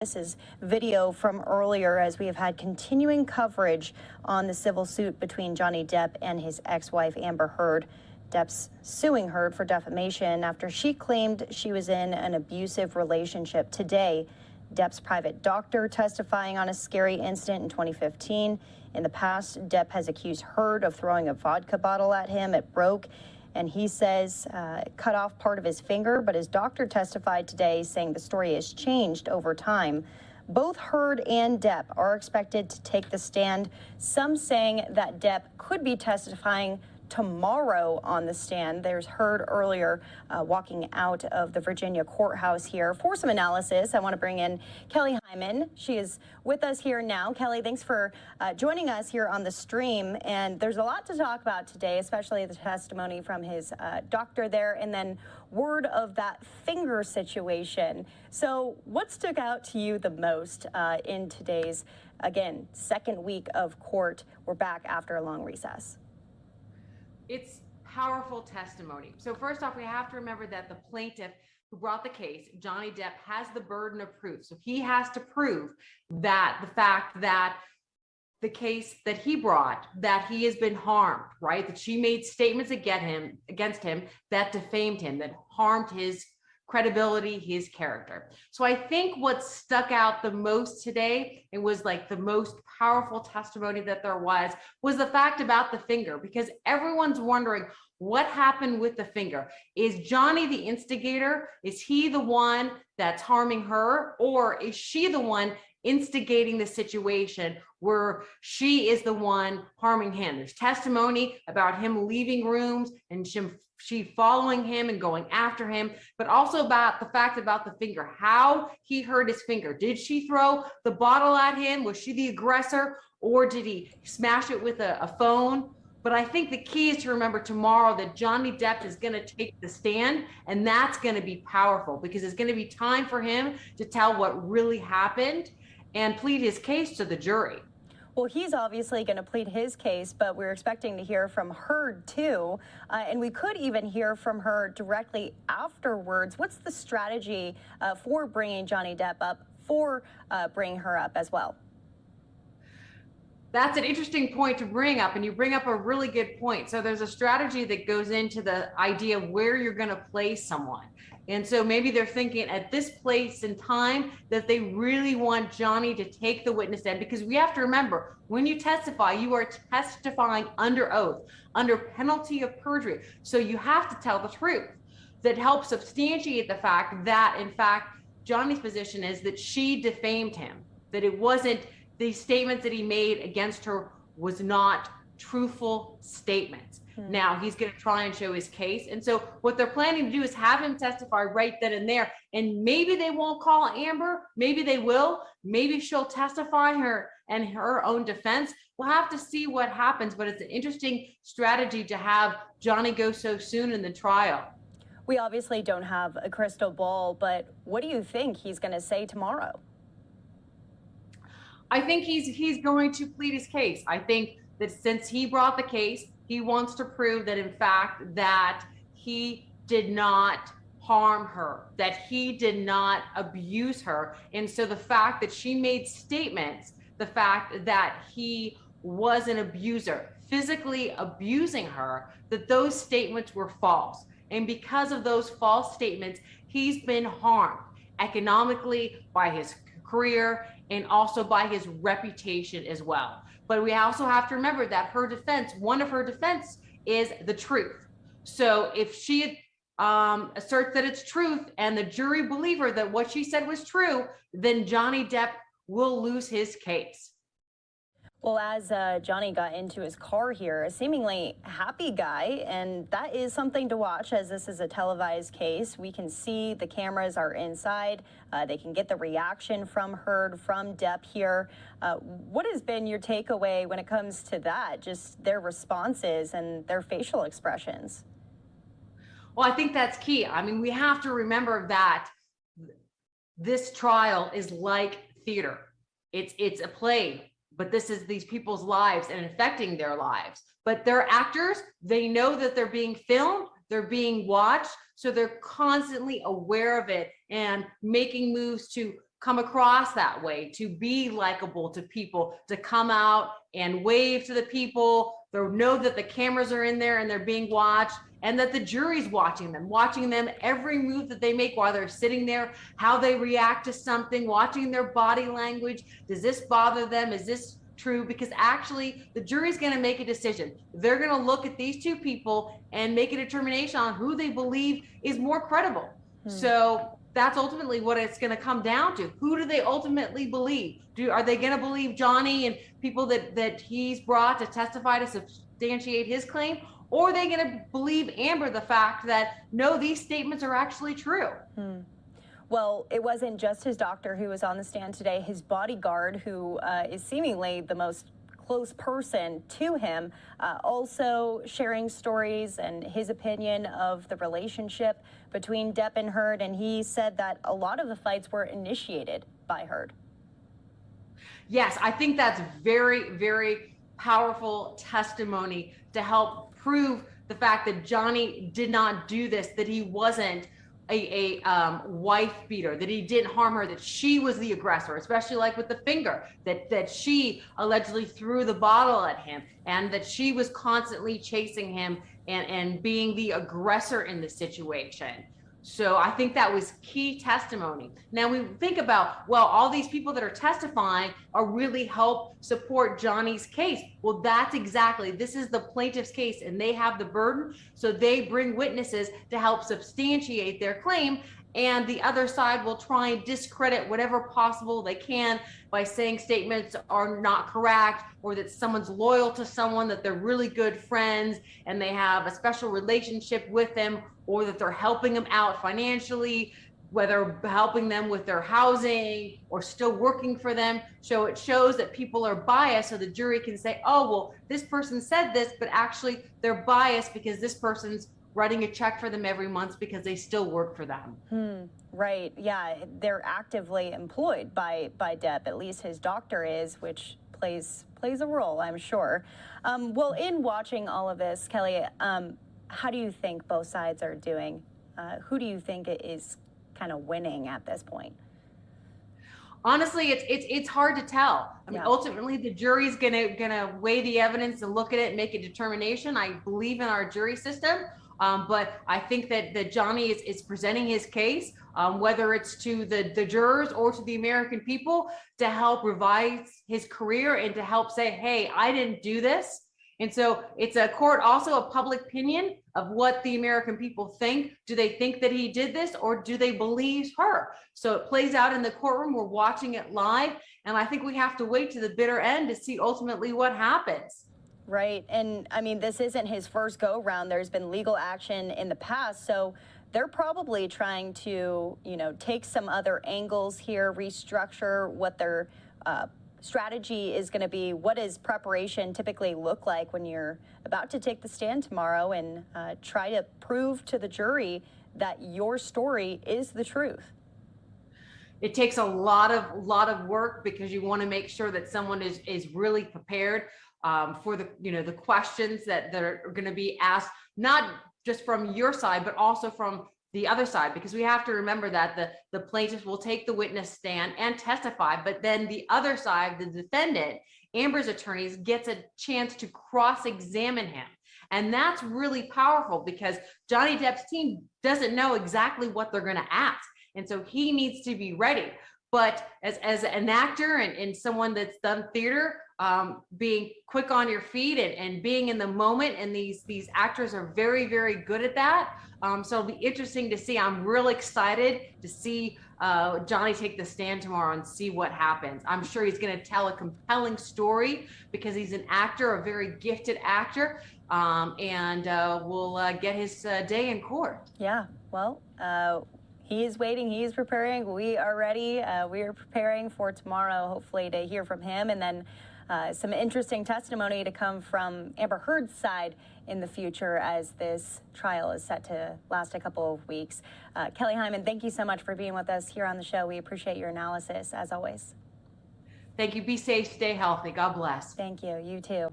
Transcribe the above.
This is video from earlier as we have had continuing coverage on the civil suit between Johnny Depp and his ex-wife Amber Heard. Depps suing Heard for defamation after she claimed she was in an abusive relationship. Today, Depp's private doctor testifying on a scary incident in 2015. In the past, Depp has accused Heard of throwing a vodka bottle at him. It broke, and he says it cut off part of his finger, but his doctor testified today saying the story has changed over time. Both Heard and Depp are expected to take the stand, some saying that Depp could be testifying tomorrow on the stand. There's Heard earlier walking out of the Virginia courthouse here. For some analysis, I want to bring in Kelly Hyman. She is with us here now. Kelly, thanks for joining us here on the stream. And there's a lot to talk about today, especially the testimony from his doctor there, and then word of that finger situation. So what stuck out to you the most in today's, again, second week of court? We're back after a long recess. It's powerful testimony. So first off, we have to remember that the plaintiff who brought the case, Johnny Depp, has the burden of proof. So he has to prove that the fact that the case that he brought, that he has been harmed, right? That she made statements against him that defamed him, that harmed his credibility, his character. So I think what stuck out the most today, it was like the most powerful testimony that there was the fact about the finger, because everyone's wondering what happened with the finger. Is Johnny the instigator? Is he the one that's harming her? Or is she the one instigating the situation where she is the one harming him? There's testimony about him leaving rooms and she following him and going after him, but also about the fact about the finger, how he hurt his finger. Did she throw the bottle at him? Was she the aggressor, or did he smash it with a phone? But I think the key is to remember tomorrow that Johnny Depp is going to take the stand, and that's going to be powerful because it's going to be time for him to tell what really happened and plead his case to the jury. Well, he's obviously going to plead his case, but we're expecting to hear from Heard too, and we could even hear from her directly afterwards. What's the strategy for bringing Johnny Depp up, for bringing her up as well? That's an interesting point to bring up, and you bring up a really good point. So there's a strategy that goes into the idea of where you're going to place someone. And so maybe they're thinking at this place and time that they really want Johnny to take the witness stand, because we have to remember, when you testify, you are testifying under oath, under penalty of perjury. So you have to tell the truth. That helps substantiate the fact that, in fact, Johnny's position is that she defamed him, that it wasn't, the statements that he made against her was not truthful statements. Now he's going to try and show his case. And so what they're planning to do is have him testify right then and there. And maybe they won't call Amber. Maybe they will. Maybe she'll testify her and her own defense. We'll have to see what happens. But it's an interesting strategy to have Johnny go so soon in the trial. We obviously don't have a crystal ball, but what do you think he's going to say tomorrow? I think he's going to plead his case. I think that since he brought the case, he wants to prove that, in fact, that he did not harm her, that he did not abuse her. And so the fact that she made statements, the fact that he was an abuser, physically abusing her, that those statements were false. And because of those false statements, he's been harmed economically, by his career, and also by his reputation as well. But we also have to remember that her defense, one of her defense, is the truth. So if she asserts that it's truth and the jury believe her that what she said was true, then Johnny Depp will lose his case. Well, as Johnny got into his car here, a seemingly happy guy, and that is something to watch as this is a televised case. We can see the cameras are inside. They can get the reaction from Heard, from Depp here. What has been your takeaway when it comes to that, just their responses and their facial expressions? Well, I think that's key. I mean, we have to remember that this trial is like theater. It's a play. But this is these people's lives and affecting their lives. But they're actors. They know that they're being filmed. They're being watched. So they're constantly aware of it and making moves to come across that way, to be likable to people, to come out and wave to the people, they know that the cameras are in there and they're being watched, and that the jury's watching them every move that they make while they're sitting there, how they react to something, watching their body language. Does this bother them? Is this true? Because actually the jury's going to make a decision. They're going to look at these two people and make a determination on who they believe is more credible. So that's ultimately what it's going to come down to. Who do they ultimately believe? Are they going to believe Johnny and people that he's brought to testify to substantiate his claim? Or are they going to believe Amber, the fact that, no, these statements are actually true? Well, it wasn't just his doctor who was on the stand today. His bodyguard, who is seemingly the most close person to him, also sharing stories and his opinion of the relationship between Depp and Heard. And he said that a lot of the fights were initiated by Heard. Yes, I think that's very, very powerful testimony to help prove the fact that Johnny did not do this, that he wasn't a wife beater, that he didn't harm her, that she was the aggressor, especially like with the finger, that she allegedly threw the bottle at him, and that she was constantly chasing him and being the aggressor in the situation. So I think that was key testimony. Now we think about, well, all these people that are testifying are really help support Johnny's case. Well, that's exactly, this is the plaintiff's case and they have the burden. So they bring witnesses to help substantiate their claim. And the other side will try and discredit whatever possible they can by saying statements are not correct, or that someone's loyal to someone, that they're really good friends and they have a special relationship with them, or that they're helping them out financially, whether helping them with their housing or still working for them. So it shows that people are biased, so the jury can say, oh, well, this person said this, but actually they're biased because this person's writing a check for them every month because they still work for them. Right. Yeah. They're actively employed by Depp. At least his doctor is, which plays a role, I'm sure. Well, in watching all of this, Kelly, how do you think both sides are doing? Who do you think is kind of winning at this point? Honestly, it's hard to tell. I mean, ultimately, the jury's gonna weigh the evidence and look at it and make a determination. I believe in our jury system, but I think that Johnny is presenting his case, whether it's to the jurors or to the American people, to help revise his career and to help say, hey, I didn't do this. And so it's a court also of public opinion of what the American people think. Do they think that he did this, or do they believe her? So it plays out in the courtroom. We're watching it live. And I think we have to wait to the bitter end to see ultimately what happens. Right. And I mean, this isn't his first go round. There's been legal action in the past. So they're probably trying to, take some other angles here, restructure what their strategy is going to be. What does preparation typically look like when you're about to take the stand tomorrow and try to prove to the jury that your story is the truth? It takes a lot of work, because you want to make sure that someone is really prepared for the questions that are going to be asked, not just from your side, but also from the other side, because we have to remember that the plaintiff will take the witness stand and testify, but then the other side, the defendant, Amber's attorneys, gets a chance to cross-examine him. And that's really powerful, because Johnny Depp's team doesn't know exactly what they're going to ask. And so he needs to be ready. But as an actor and someone that's done theater, being quick on your feet and being in the moment, and these actors are very, very good at that. So it'll be interesting to see. I'm really excited to see Johnny take the stand tomorrow and see what happens. I'm sure he's going to tell a compelling story, because he's an actor, a very gifted actor, and will get his day in court. Yeah, well, he is waiting. He is preparing. We are ready. We are preparing for tomorrow, hopefully, to hear from him, and then some interesting testimony to come from Amber Heard's side in the future, as this trial is set to last a couple of weeks. Kelly Hyman, thank you so much for being with us here on the show. We appreciate your analysis, as always. Thank you. Be safe. Stay healthy. God bless. Thank you. You too.